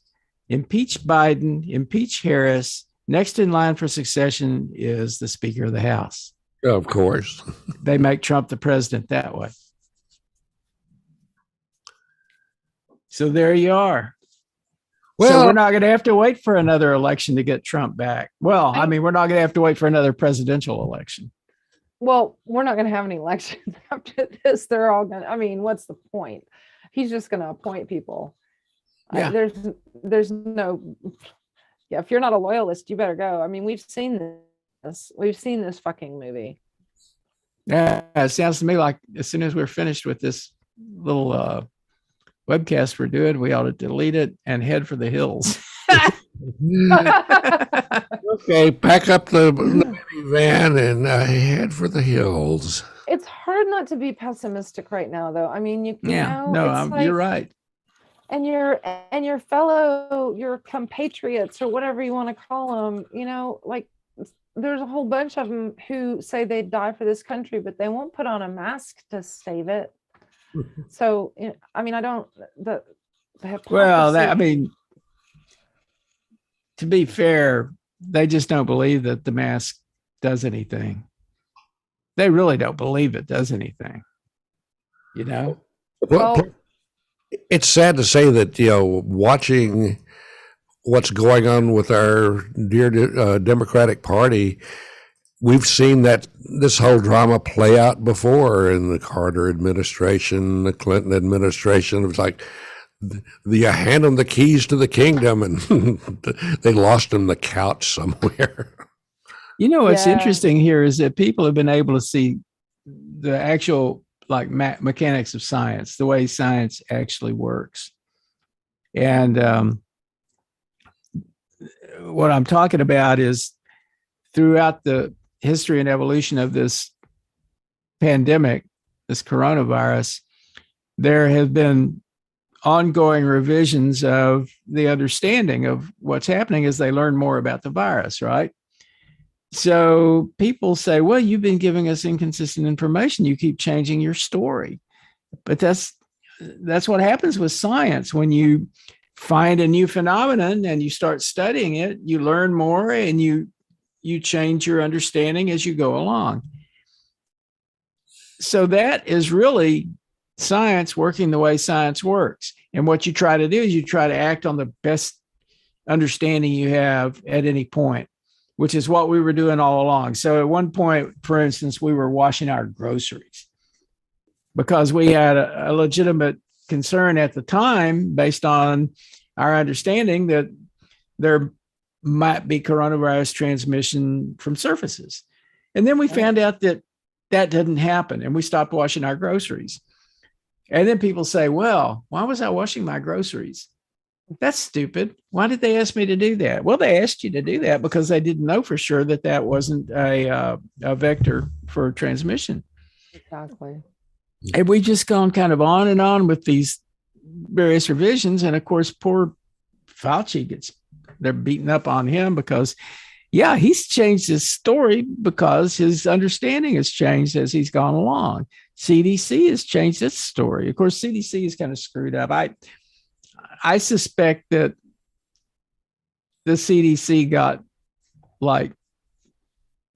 impeach Biden, impeach Harris. Next in line for succession is the Speaker of the House. Of course. They make Trump the president that way. So there you are. Well, so we're not going to have to wait for another election to get Trump back. Well, I mean, we're not going to have to wait for another presidential election. Well, we're not going to have any elections after this. They're all going to, I mean, what's the point? He's just going to appoint people. Yeah. There's no, if you're not a loyalist, you better go. I mean, we've seen this fucking movie. Yeah. It sounds to me like as soon as we're finished with this little, webcast we're doing, we ought to delete it and head for the hills. Okay, pack up the van and head for the hills. It's hard not to be pessimistic right now, though. I mean, you're right. And your fellow, your compatriots, or whatever you want to call them, like there's a whole bunch of them who say they'd die for this country, but they won't put on a mask to save it. So, I mean, to be fair, they just don't believe that the mask does anything. They really don't believe it does anything. Well, it's sad to say that, watching what's going on with our dear Democratic Party, we've seen that this whole drama play out before in the Carter administration, the Clinton administration. It was like you hand them the keys to the kingdom and they lost them the couch somewhere. What's interesting here is that people have been able to see the actual mechanics of science, the way science actually works. And what I'm talking about is throughout the history and evolution of this pandemic, this coronavirus, there have been ongoing revisions of the understanding of what's happening as they learn more about the virus, right? So people say, well, you've been giving us inconsistent information. You keep changing your story. But that's what happens with science. When you find a new phenomenon and you start studying it, you learn more and you change your understanding as you go along. So that is really science working the way science works. And what you try to do is you try to act on the best understanding you have at any point, which is what we were doing all along. So at one point, for instance, we were washing our groceries because we had a legitimate concern at the time based on our understanding that there might be coronavirus transmission from surfaces. And then we found out that that didn't happen and we stopped washing our groceries. And then people say, well, why was I washing my groceries? That's stupid. Why did they ask me to do that? Well, they asked you to do that because they didn't know for sure that that wasn't a vector for transmission. Exactly. And we just gone kind of on and on with these various revisions. And of course, poor Fauci they're beating up on him because, yeah, he's changed his story because his understanding has changed as he's gone along. CDC has changed its story. Of course, CDC is kind of screwed up. I suspect that the CDC got like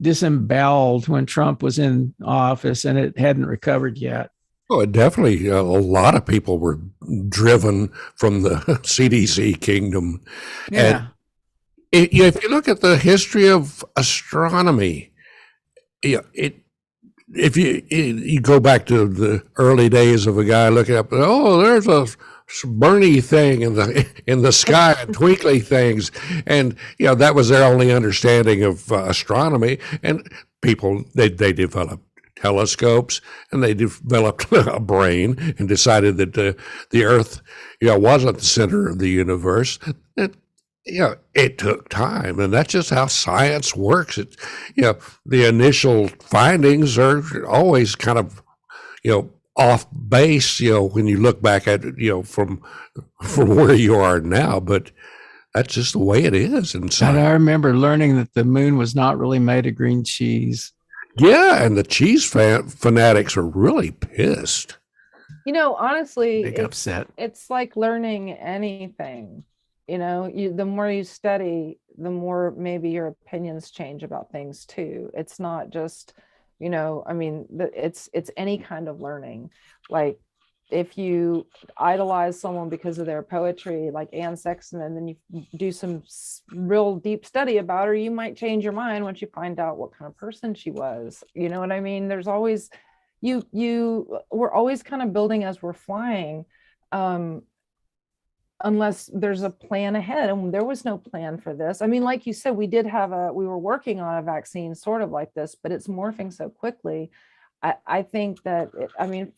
disemboweled when Trump was in office and it hadn't recovered yet. Oh, definitely. A lot of people were driven from the CDC kingdom. Yeah. And if you look at the history of astronomy, if you go back to the early days of a guy looking up, oh, there's a burny thing in the sky and twinkly things, and that was their only understanding of astronomy. And people they developed telescopes and they developed a brain and decided that the Earth wasn't the center of the universe. It took time, and that's just how science works. The initial findings are always kind of off base, when you look back at it, from where you are now, but that's just the way it is. And I remember learning that the moon was not really made of green cheese. Yeah, and the cheese fanatics are really pissed. Honestly, Big upset. It's like learning anything. The more you study, the more maybe your opinions change about things too. It's not just, it's any kind of learning. Like if you idolize someone because of their poetry, like Anne Sexton, and then you do some real deep study about her, you might change your mind once you find out what kind of person she was. You know what I mean? There's always, we're always kind of building as we're flying. Unless there's a plan ahead, and there was no plan for this. I mean, like you said, we were working on a vaccine sort of like this, but it's morphing so quickly. I think that,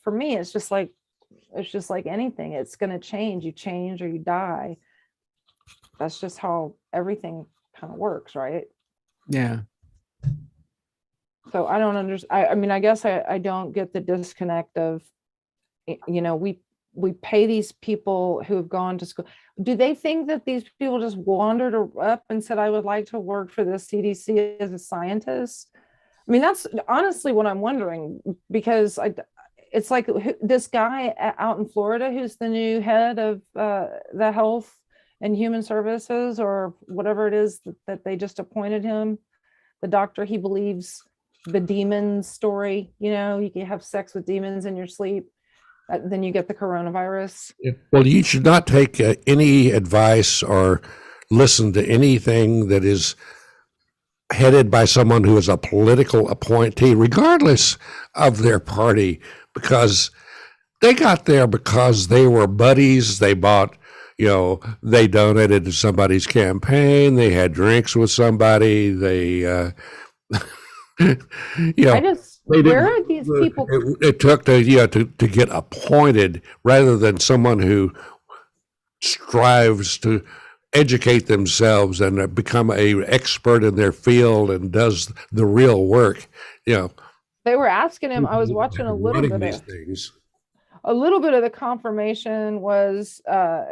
for me, it's just like anything. It's going to change. You change or you die. That's just how everything kind of works, right? Yeah. So I don't understand. I guess I don't get the disconnect of, we pay these people who have gone to school. Do they think that these people just wandered up and said, I would like to work for the CDC as a scientist? That's honestly what I'm wondering, because it's like this guy out in Florida, who's the new head of the Health and Human Services, or whatever it is that they just appointed him, the doctor. He believes the demon story, you can have sex with demons in your sleep. Then you get the coronavirus. Well, you should not take any advice or listen to anything that is headed by someone who is a political appointee, regardless of their party, because they got there because they were buddies. They bought, they donated to somebody's campaign. They had drinks with somebody. They, where are these people? It took to get appointed rather than someone who strives to educate themselves and become a expert in their field and does the real work. You know, They were asking him. I was watching running these things. a little bit of the confirmation was, they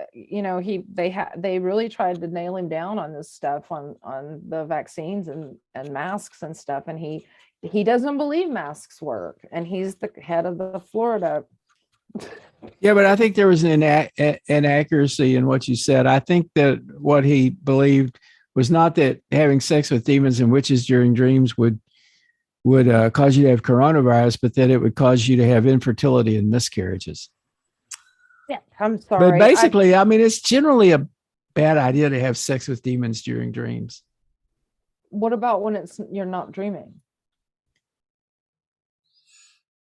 really tried to nail him down on this stuff, on the vaccines and masks and stuff. And he doesn't believe masks work. And he's the head of the Florida. Yeah, but I think there was an inaccuracy in what you said. I think that what he believed was not that having sex with demons and witches during dreams would cause you to have coronavirus, but that it would cause you to have infertility and miscarriages. Yeah, I'm sorry. But basically, I mean, it's generally a bad idea to have sex with demons during dreams. What about when you're not dreaming?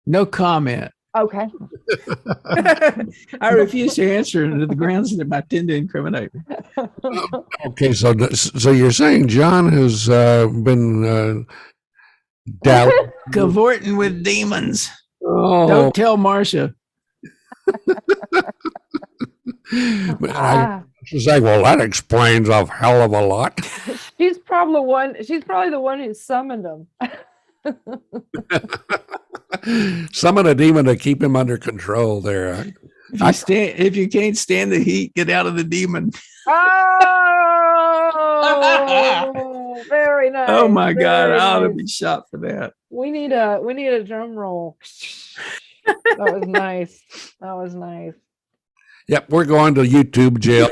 No comment. Okay. I refuse to answer under the grounds that I tend to incriminate me. Okay, so you're saying John has been cavorting with demons. Oh. Don't tell Marcia. She's like, well, that explains a hell of a lot. She's probably the one who summoned him. Summon a demon to keep him under control there. If you can't stand the heat, get out of the demon. Oh, very nice. Oh my God, I ought to be shot for that. We need a drum roll. That was nice. That was nice. Yep, we're going to YouTube jail.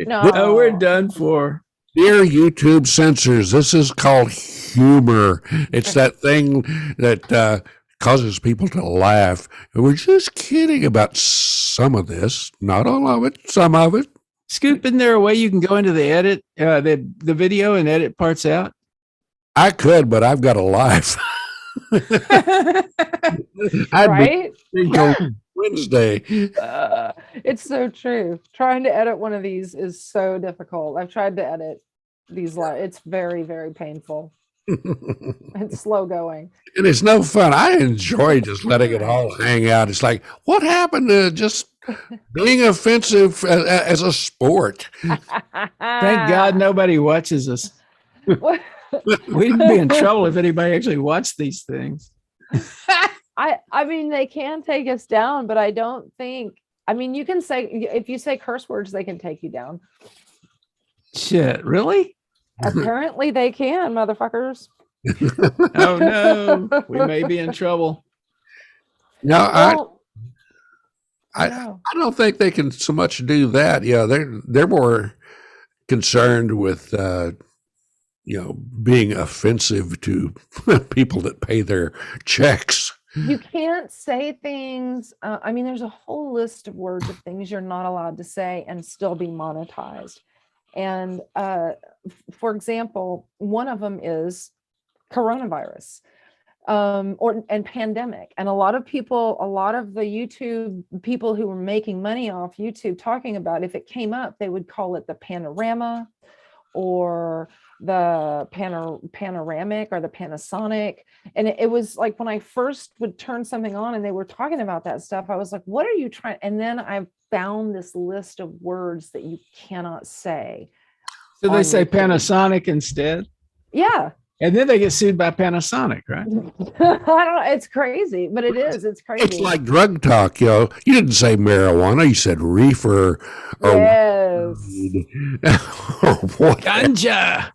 No, we're done for. Dear YouTube censors, this is called humor. It's that thing that causes people to laugh. We're just kidding about some of this, not all of it, some of it. Scoop, isn't there a way you can go into the edit, the video and edit parts out? I could, but I've got a life. Right? Wednesday. It's so true. Trying to edit one of these is so difficult. I've tried to edit these. It's very, very painful. It's slow going. And it's no fun. I enjoy just letting it all hang out. It's like, what happened to just being offensive as a sport? Thank God nobody watches us. We'd be in trouble if anybody actually watched these things. I mean, they can take us down, but I don't think, you can say, if you say curse words, they can take you down. Shit, really? Apparently they can, motherfuckers. Oh no, we may be in trouble. No, I don't think they can so much do that. Yeah, they're more concerned with being offensive to people that pay their checks. You can't say things. There's a whole list of words of things you're not allowed to say and still be monetized. And for example, one of them is coronavirus and pandemic. And a lot of the YouTube people who were making money off YouTube talking about, if it came up, they would call it the panorama or the panoramic or the Panasonic. And it was like, when I first would turn something on and they were talking about that stuff, I was like, what are you trying? And then I found this list of words that you cannot say. So they say Panasonic instead? Yeah. And then they get sued by Panasonic, right? I don't know. It's crazy, but it is. It's crazy. It's like drug talk, You didn't say marijuana. You said reefer. Yes. Or what? Ganja.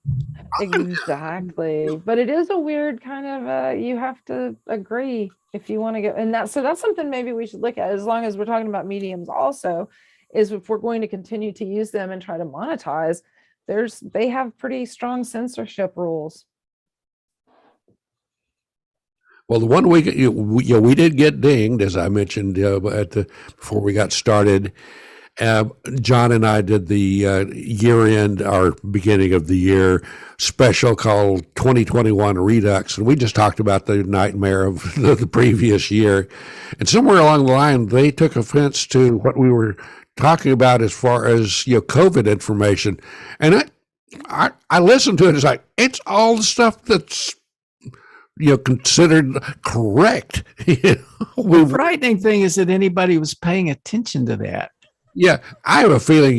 Exactly. But it is a weird kind of, you have to agree if you want to go. And that's something maybe we should look at, as long as we're talking about mediums also, is if we're going to continue to use them and try to monetize, they have pretty strong censorship rules. Well, the one week we did get dinged, as I mentioned before we got started. John and I did the year-end, our beginning of the year special called 2021 Redux, and we just talked about the nightmare of the previous year. And somewhere along the line, they took offense to what we were talking about as far as COVID information. And I listened to it. It's like, it's all the stuff that's considered correct. The we, frightening thing is that anybody was paying attention to that. yeah, I have a feeling,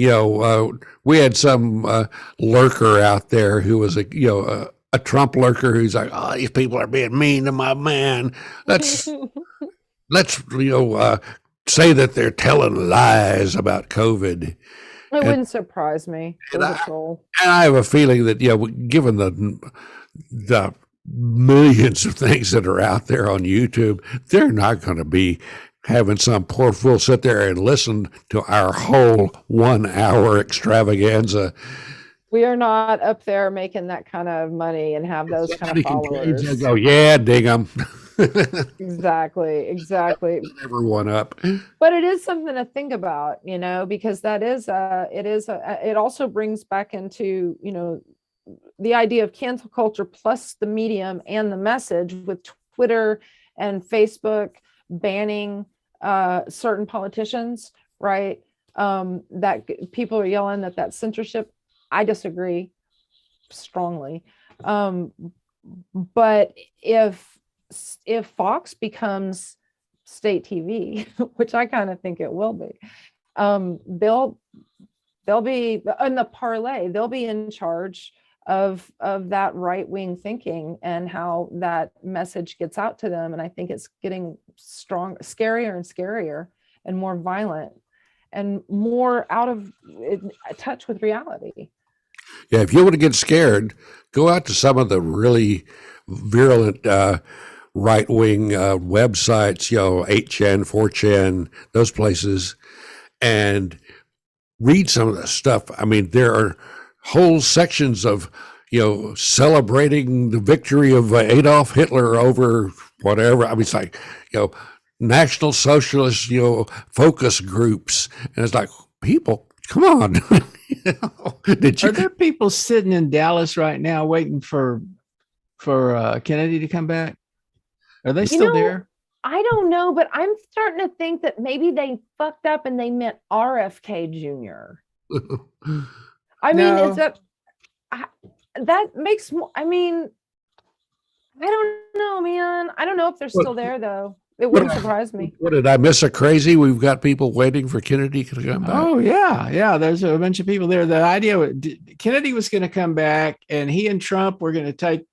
we had some lurker out there who was a Trump lurker who's like, oh, these people are being mean to my man. Let's let's say that they're telling lies about COVID. It And- wouldn't surprise me. and There's a troll. And I have a feeling that, given the millions of things that are out there on YouTube, they're not going to be having some poor fool sit there and listen to our whole 1 hour extravaganza. We are not up there making that kind of money and have those kind Somebody of can trade followers. and go, yeah, dig them. Exactly. Everyone up. But it is something to think about, because it also brings back into, the idea of cancel culture plus the medium and the message with Twitter and Facebook banning certain politicians, right? That people are yelling that that's censorship. I disagree strongly. But if Fox becomes state TV, which I kind of think it will be, they'll be in the parlay. They'll be in charge of that right-wing thinking and how that message gets out to them. And I think it's getting scarier and scarier and more violent and more out of touch with reality. Yeah, if you want to get scared, go out to some of the really virulent right-wing websites, 8chan, 4chan, those places, and read some of the stuff. I mean, there are whole sections of, celebrating the victory of Adolf Hitler over whatever. I mean, it's like, National Socialist, focus groups. And it's like, people, come on. Did you? Are there people sitting in Dallas right now waiting for Kennedy to come back? Are they still there? I don't know, but I'm starting to think that maybe they fucked up and they meant RFK Jr. I mean, No. that makes more, I don't know, man. I don't know if they're still there though. It wouldn't surprise me. What, did I miss a crazy? We've got people waiting for Kennedy to come back. Oh yeah. There's a bunch of people there. The idea Kennedy was going to come back, and he and Trump were going to take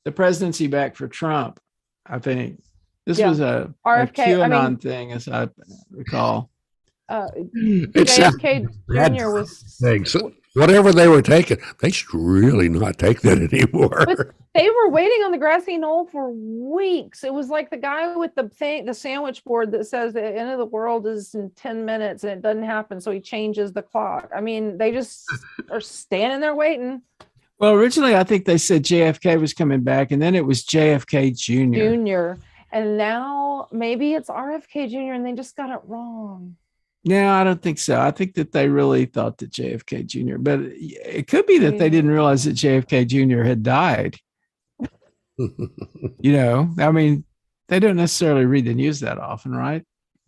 the presidency back for Trump. I think this was a RFK, QAnon thing, as I recall. JFK Jr. was. Thanks. Whatever they were taking, they should really not take that anymore. But they were waiting on the grassy knoll for weeks. It was like the guy with the sandwich board that says the end of the world is in 10 minutes and it doesn't happen. So he changes the clock. I mean, they just are standing there waiting. Well, originally, I think they said JFK was coming back, and then it was JFK Jr. And now maybe it's RFK Jr. and they just got it wrong. No, I don't think so. I think that they really thought that JFK Jr., but it could be that they didn't realize that JFK Jr. had died. I mean, they don't necessarily read the news that often, right?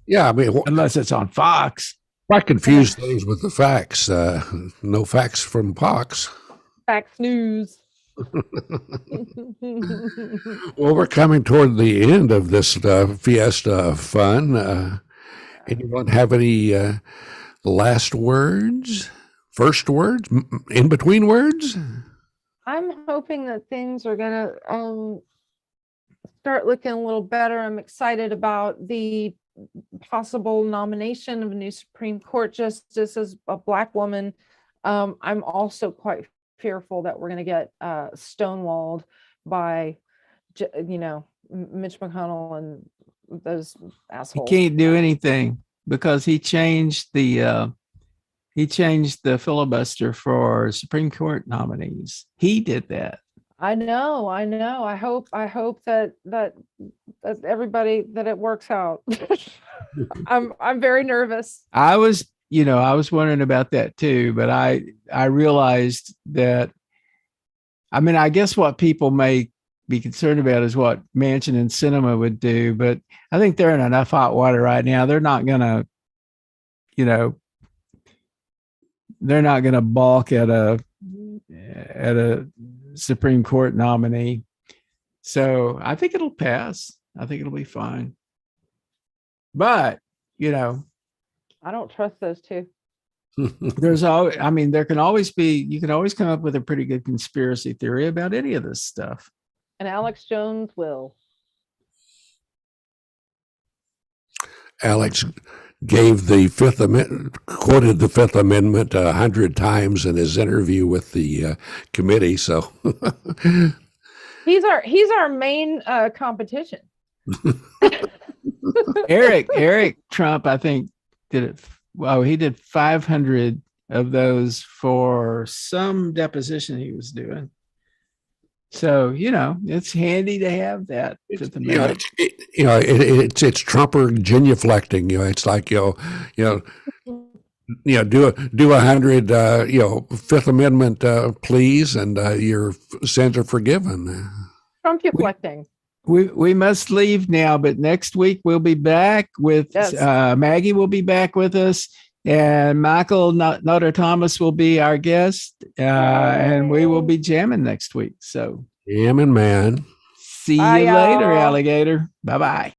Yeah, I mean, Unless it's on Fox. I confuse things with the facts. No facts from Fox. Fox News. Well, we're coming toward the end of this fiesta of fun. Anyone have any last words, first words, in between words? I'm hoping that things are going to start looking a little better. I'm excited about the possible nomination of a new Supreme Court justice as a Black woman. I'm also quite fearful that we're going to get stonewalled by, Mitch McConnell and those assholes. He can't do anything because he changed the filibuster for Supreme Court nominees. He did that. I know. I hope that everybody, that it works out. I'm very nervous. I was wondering about that too, but I realized that, I guess what people may be concerned about is what Manchin and Sinema would do, but I think they're in enough hot water right now. They're not gonna balk at a Supreme Court nominee. So I think it'll pass. I think it'll be fine. But, you know, I don't trust those two. there's always, I mean, there can always be, you can always come up with a pretty good conspiracy theory about any of this stuff. And Alex Jones will. Alex gave the Fifth Amendment, quoted the Fifth Amendment 100 times in his interview with the committee. So He's our main competition. Eric Trump, I think, did it. Well, he did 500 of those for some deposition he was doing. So, you know, it's handy to have that. Fifth Amendment. It's Trumper genuflecting. It's like do 100 Fifth Amendment pleas, and your sins are forgiven. Trump reflecting. We must leave now, but next week we'll be back with Maggie will be back with us, and Michael Notre Thomas will be our guest, and we will be jamming next week. So Jamming, man. See Bye, you later, y'all. alligator. Bye-bye.